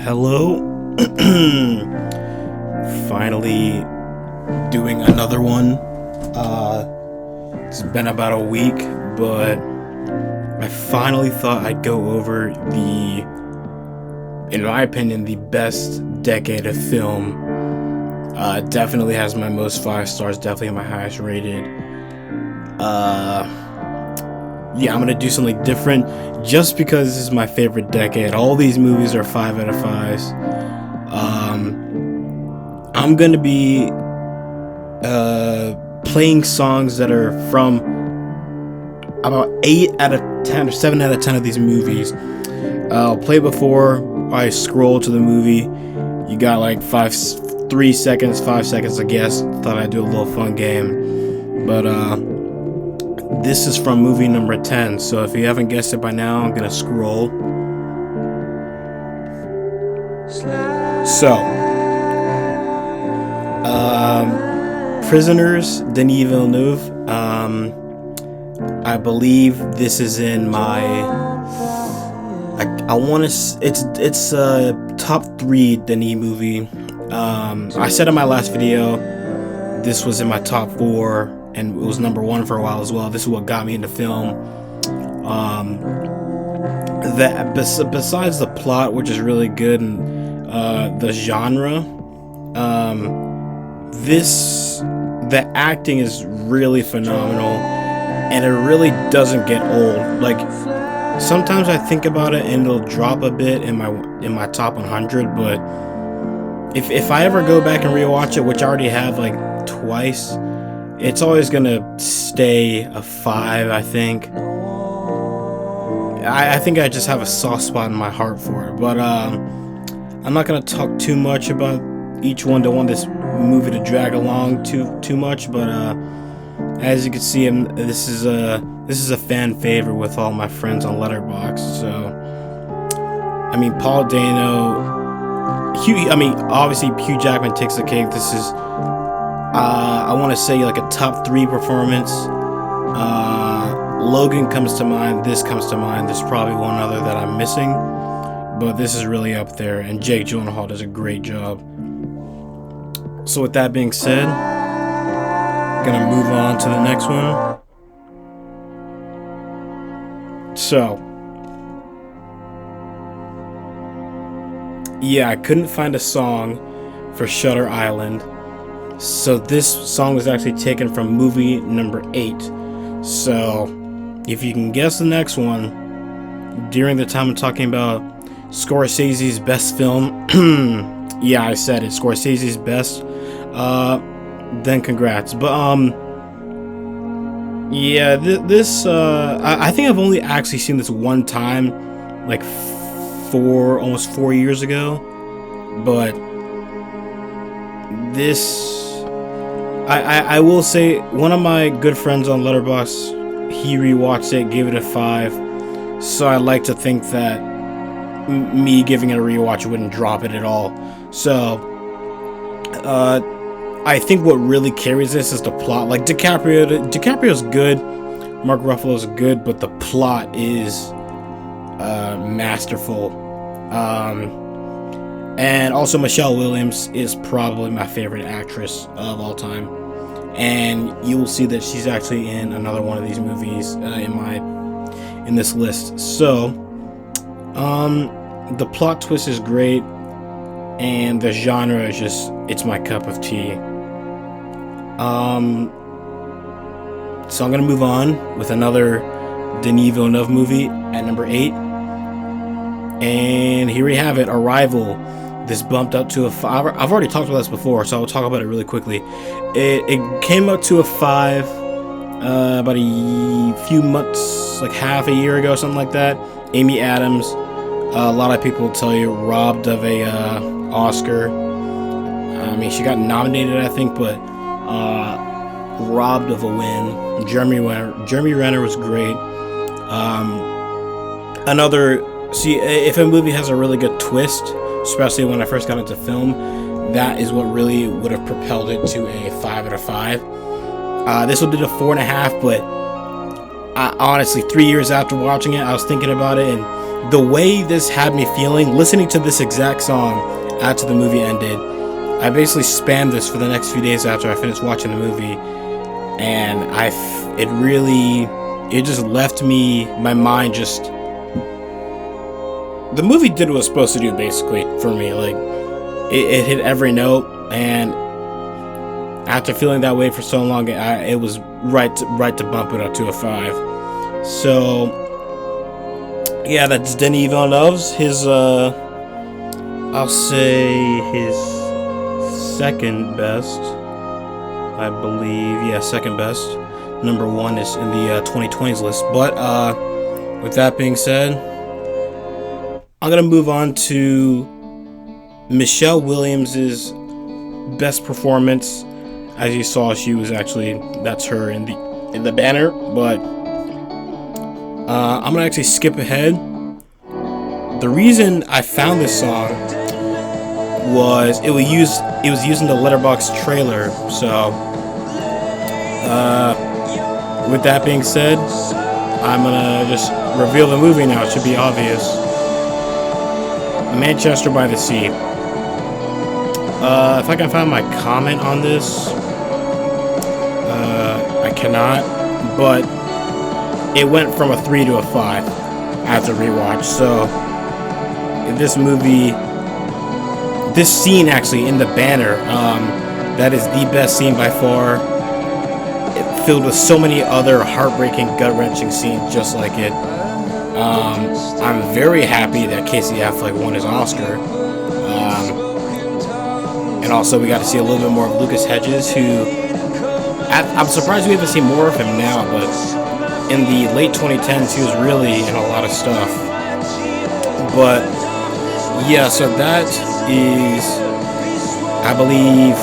Hello. Finally doing another one. It's been about a week, but I finally thought I'd go over in my opinion, the best decade of film. Definitely has my most 5 stars, definitely my highest rated. Yeah, I'm gonna do something different just because this is my favorite decade. All these movies are 5 out of 5s. I'm gonna be playing songs that are from about 8 out of 10 or 7 out of 10 of these movies. I'll play before I scroll to the movie. You got like 3 seconds, 5 seconds, I guess. Thought I'd do a little fun game, but this is from movie number 10, so if you haven't guessed it by now, I'm gonna scroll. So, Prisoners, Denis Villeneuve. I believe this is in my. I want to. It's a top 3 Denis movie. I said in my last video, this was in my top 4. And it was number 1 for a while as well. This is what got me into film. Besides the plot, which is really good, and the genre, the acting is really phenomenal, and it really doesn't get old. Like sometimes I think about it and it'll drop a bit in my top 100, but if I ever go back and rewatch it, which I already have like twice, it's always gonna stay a 5, I think. I think I just have a soft spot in my heart for it. But I'm not gonna talk too much about each one. Don't want this movie to drag along too much. But as you can see, this is a fan favorite with all my friends on Letterboxd. So I mean, Paul Dano, obviously Hugh Jackman takes the cake. This is. I want to say like a top 3 performance. Logan comes to mind. This comes to mind. There's probably one other that I'm missing, but this is really up there. And Jake Gyllenhaal does a great job. So with that being said, gonna move on to the next one. So, yeah, I couldn't find a song for Shutter Island. So this song was actually taken from movie number 8. So if you can guess the next one, during the time I'm talking about Scorsese's best film, yeah, I said it, Scorsese's best, then congrats. But yeah, this I think I've only actually seen this one time, like almost 4 years ago, but this, I will say, one of my good friends on Letterboxd, he rewatched it, gave it a 5. So I like to think that me giving it a rewatch wouldn't drop it at all. So I think what really carries this is the plot. Like DiCaprio's good, Mark Ruffalo's good, but the plot is masterful. And also Michelle Williams is probably my favorite actress of all time. And you will see that she's actually in another one of these movies in this list. So, the plot twist is great, and the genre is just, it's my cup of tea. So I'm gonna move on with another Denis Villeneuve movie at number 8. And here we have it, Arrival. This bumped up to a 5. I've already talked about this before, so I'll talk about it really quickly. It came up to a 5 about a few months, like half a year ago, something like that. Amy Adams, a lot of people tell you, robbed of a Oscar. I mean, she got nominated, I think, but robbed of a win. Jeremy Renner was great. If a movie has a really good twist, especially when I first got into film, that is what really would have propelled it to a 5 out of 5. This will do a 4.5, but honestly, 3 years after watching it, I was thinking about it, and the way this had me feeling, listening to this exact song after the movie ended, I basically spammed this for the next few days after I finished watching the movie, and it just left me, my mind just, the movie did what it was supposed to do, basically, for me. Like, it hit every note, and after feeling that way for so long, it was right to bump it up to a 5. So, yeah, that's Denis Villeneuve's, I'll say his second best, I believe. Yeah, second best. Number 1 is in the 2020s list. But with that being said, I'm gonna move on to Michelle Williams's best performance. As you saw, she was actually, that's her in the banner. But I'm gonna actually skip ahead. The reason I found this song was it was used in the Letterboxd trailer. So with that being said, I'm gonna just reveal the movie now. It should be obvious. Manchester by the Sea. If I can find my comment on this, I cannot, but it went from a 3 to a 5 after rewatch. So this movie, this scene actually in the banner, that is the best scene by far. It filled with so many other heartbreaking, gut-wrenching scenes just like it. I'm very happy that Casey Affleck won his Oscar. And also we got to see a little bit more of Lucas Hedges, who I'm surprised we haven't seen more of him now, but in the late 2010s he was really in a lot of stuff. But yeah, so that is, I believe,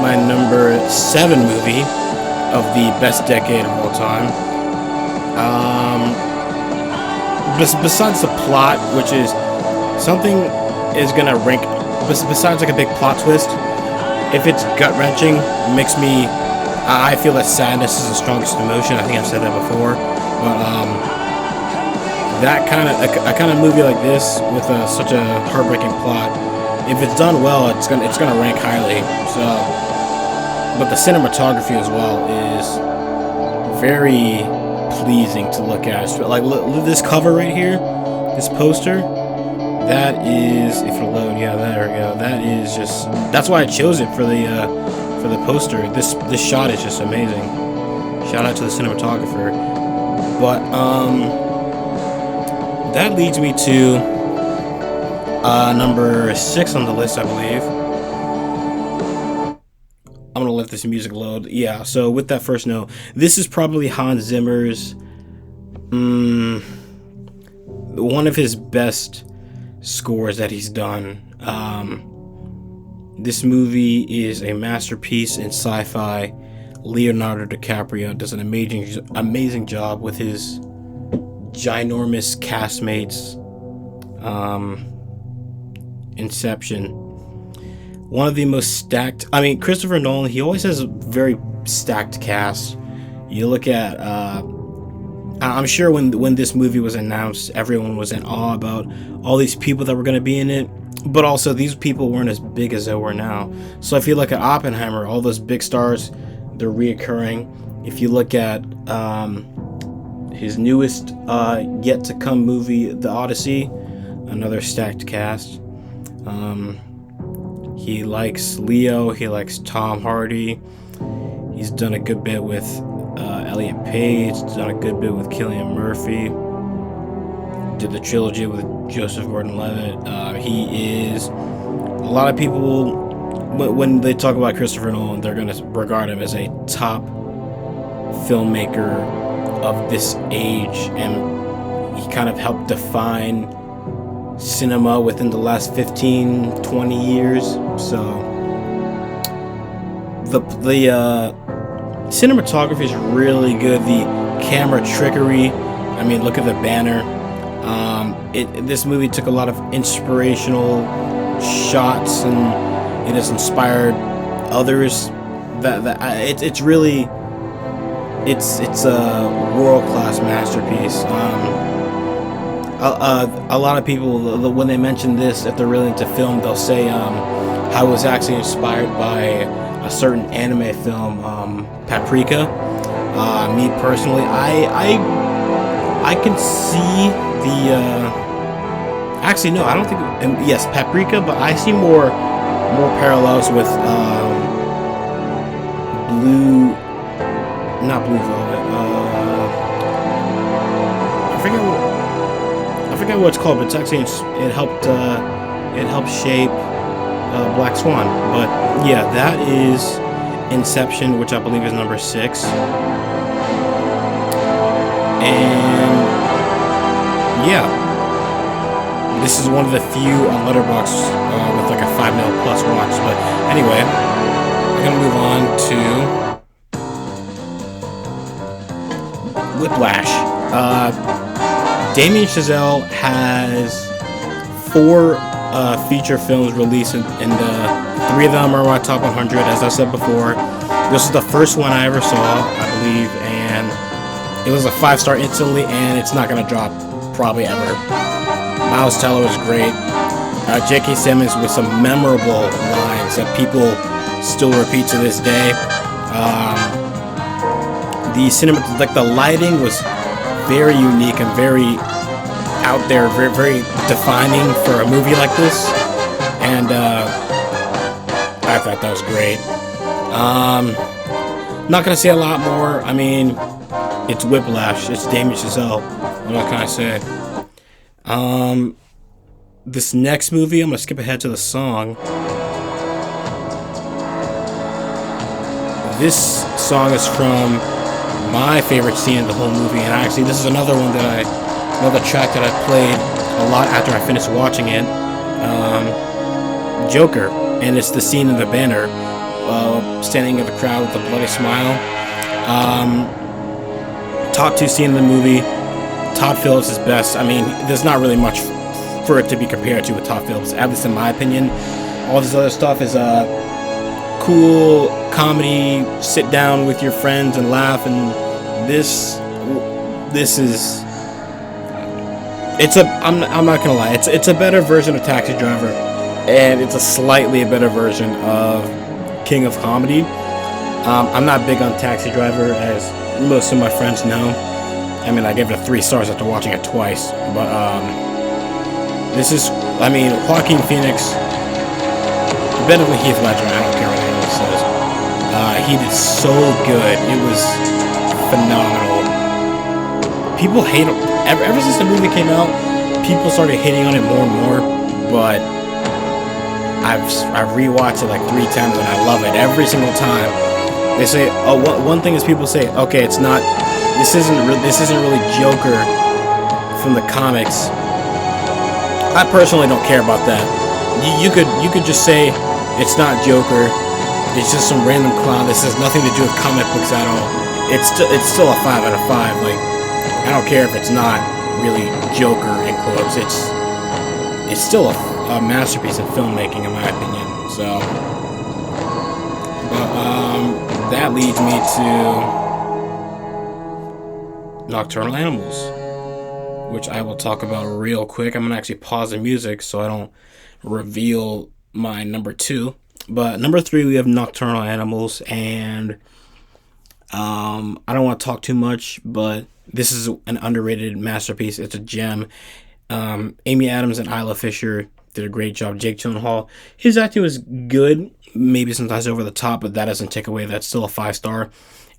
my number 7 movie of the best decade of all time. Besides the plot, which is something is gonna rank, besides like a big plot twist, if it's gut-wrenching, makes me, I feel that sadness is the strongest emotion. I think I've said that before, but that kind of, a kind of movie like this with such a heartbreaking plot, if it's done well, it's gonna rank highly. So, but the cinematography as well is very pleasing to look at. Like, look this cover right here, this poster. That is, if it'll load, yeah, there we go. That is just, that's why I chose it for the poster. This shot is just amazing. Shout out to the cinematographer. But that leads me to number 6 on the list, I believe. I'm gonna let this music load. Yeah, so with that first note, this is probably Hans Zimmer's one of his best scores that he's done. This movie is a masterpiece in sci-fi. Leonardo DiCaprio does an amazing job with his ginormous castmates. Inception, one of the most stacked. I mean, Christopher Nolan, he always has a very stacked cast. You look at, I'm sure when this movie was announced, everyone was in awe about all these people that were going to be in it, but also these people weren't as big as they were now. So if you look at Oppenheimer, all those big stars, they're reoccurring. If you look at his newest yet to come movie, The Odyssey, another stacked cast. He likes Leo, he likes Tom Hardy. He's done a good bit with Elliot Page, done a good bit with Cillian Murphy. Did the trilogy with Joseph Gordon-Levitt. He is, a lot of people, when they talk about Christopher Nolan, they're going to regard him as a top filmmaker of this age, and he kind of helped define cinema within the last 15-20 years. So the cinematography is really good. The camera trickery, I mean, look at the banner. This movie took a lot of inspirational shots, and it has inspired others. It's really, it's a world class masterpiece. A lot of people, when they mention this, if they're really into film, they'll say how it was actually inspired by a certain anime film, Paprika. Me personally, I can see the. Actually, no, I don't think. Yes, Paprika, but I see more parallels with Blue, not Blue Velvet. I forget what it's called, but it's actually it helped shape Black Swan. But yeah, that is Inception, which I believe is number 6. And yeah, this is one of the few on Letterboxd with like a 5 mil plus watch. But anyway, we're gonna move on to Whiplash. Damien Chazelle has 4 feature films released, and 3 of them are my top 100. As I said before, this is the first one I ever saw, I believe, and it was a 5-star instantly, and it's not gonna drop probably ever. Miles Teller was great. J.K. Simmons with some memorable lines that people still repeat to this day. The cinema, like the lighting, was very unique and very out there, very, very defining for a movie like this, and I thought that was great. Not gonna say a lot more. I mean, it's Whiplash. It's Damien Chazelle. What can I say? This next movie, I'm gonna skip ahead to the song. This song is from my favorite scene in the whole movie, and actually, this is another track that I played a lot after I finished watching it. Joker, and it's the scene in the banner, standing in the crowd with a bloody smile. Top 2 scene in the movie. Todd Phillips is best. I mean, there's not really much for it to be compared to with Todd Phillips, at least in my opinion. All this other stuff is cool comedy, sit down with your friends and laugh, and this is, I'm not gonna lie, it's a better version of Taxi Driver, and it's a slightly better version of King of Comedy. I'm not big on Taxi Driver, as most of my friends know. I mean, I gave it 3 stars after watching it twice, but this is, I mean, Joaquin Phoenix better than Heath Ledger. I don't care what anyone says. He did so good. It was phenomenal. People hate him. Ever since the movie came out, people started hating on it more and more, but I've rewatched it like 3 times, and I love it every single time. They say, one thing is people say, okay, this isn't really Joker from the comics. I personally don't care about that. You could just say it's not Joker. It's just some random clown. This has nothing to do with comic books at all. It's still a 5 out of 5. Like, I don't care if it's not really Joker in quotes. It's still a masterpiece in filmmaking, in my opinion. So, but that leads me to Nocturnal Animals, which I will talk about real quick. I'm gonna actually pause the music so I don't reveal my number 2. But number 3, we have Nocturnal Animals, and I don't want to talk too much, but this is an underrated masterpiece. It's a gem. Amy Adams and Isla Fisher did a great job. Jake Gyllenhaal, his acting was good, maybe sometimes over the top, but that doesn't take away. That's still a 5-star.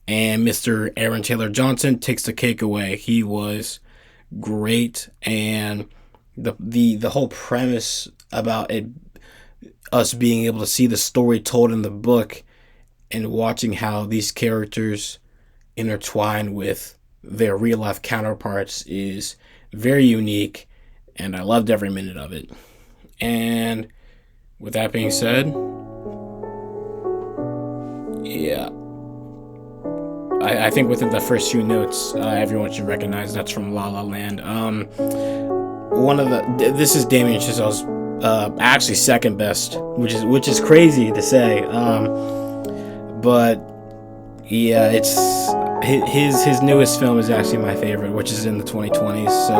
And Mr. Aaron Taylor Johnson takes the cake away. He was great, and the whole premise about it, us being able to see the story told in the book and watching how these characters intertwine with their real life counterparts, is very unique, and I loved every minute of it. And with that being said, yeah, I think within the first few notes, everyone should recognize that's from La La Land. This is Damien Chazelle's actually second best, which is crazy to say. But yeah, his newest film is actually my favorite, which is in the 2020s. So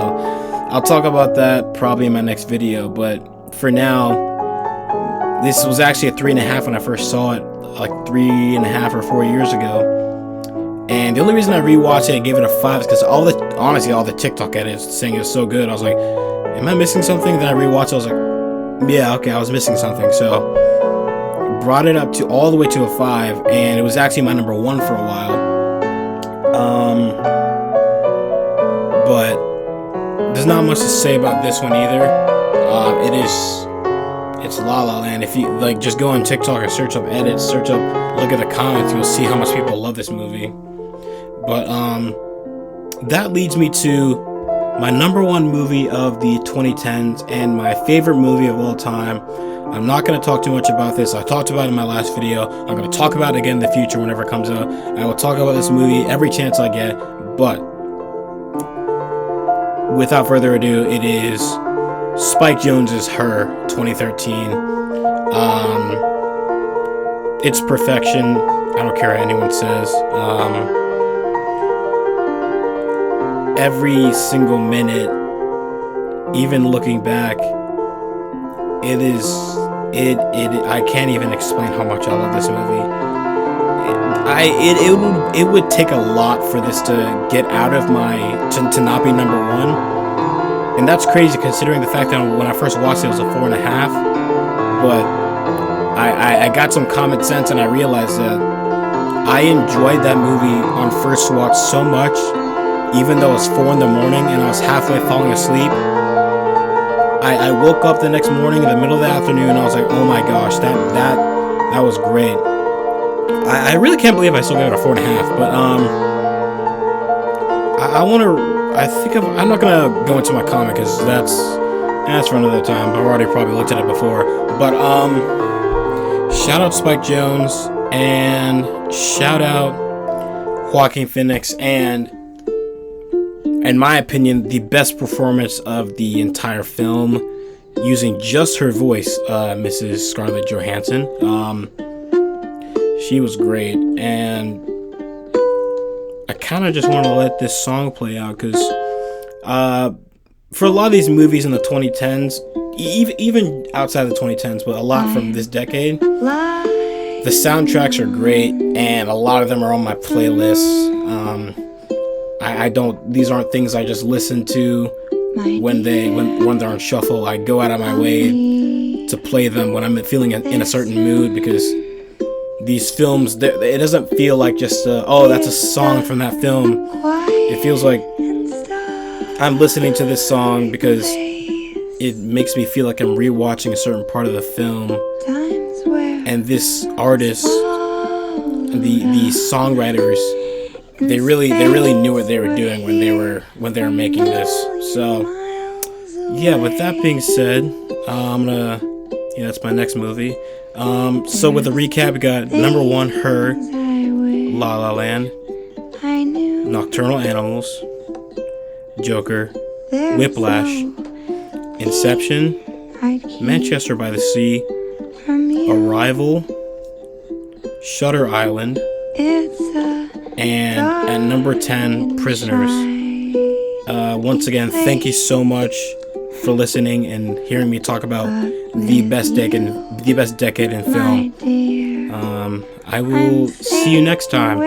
I'll talk about that probably in my next video. But for now, this was actually a 3.5 when I first saw it, like 3.5 or 4 years ago. And the only reason I rewatched it and gave it a 5 is because all the TikTok edits saying it was so good. I was like, am I missing something? Then I rewatched it. I was like, yeah, okay, I was missing something. So brought it up to all the way to a 5, and it was actually my number 1 for a while. But there's not much to say about this one either. It's La La Land. If you like, just go on TikTok and search up edits, look at the comments, you'll see how much people love this movie. But that leads me to my number 1 movie of the 2010s and my favorite movie of all time. I'm not going to talk too much about this. I talked about it in my last video. I'm going to talk about it again in the future whenever it comes out. I will talk about this movie every chance I get. But without further ado, it is Spike Jonze's Her, 2013. It's perfection. I don't care what anyone says. Every single minute, even looking back, I can't even explain how much I love this movie. It would take a lot for this to get out of to not be number 1. And that's crazy considering the fact that when I first watched it, it was a 4.5. But I got some common sense and I realized that I enjoyed that movie on first watch so much, even though it was 4 in the morning and I was halfway falling asleep. I woke up the next morning in the middle of the afternoon and I was like, oh my gosh, that was great. I really can't believe I still gave it a 4.5, but I'm not gonna go into my comment because that's for another time. I've already probably looked at it before. But shout out Spike Jonze and shout out Joaquin Phoenix, and in my opinion, the best performance of the entire film, using just her voice, Mrs. Scarlett Johansson. She was great, and I kind of just want to let this song play out because for a lot of these movies in the 2010s, even outside the 2010s, but a lot from this decade, the soundtracks are great, and a lot of them are on my playlist. These aren't things I just listen to when they're on shuffle. I go out of my way to play them when I'm feeling in a certain mood, because these films, it doesn't feel like just that's a song from that film. It feels like I'm listening to this song because it makes me feel like I'm rewatching a certain part of the film. And this artist, the songwriters, they really knew what they were doing when they were making this. So yeah, with that being said, that's my next movie. So with the recap, we got number 1, Her, La La Land, Nocturnal Animals, Joker, Whiplash, Inception, Manchester by the Sea, Arrival, Shutter Island, and at number 10, Prisoners. Once again, thank you so much for listening and hearing me talk about the best decade in film. I will see you next time.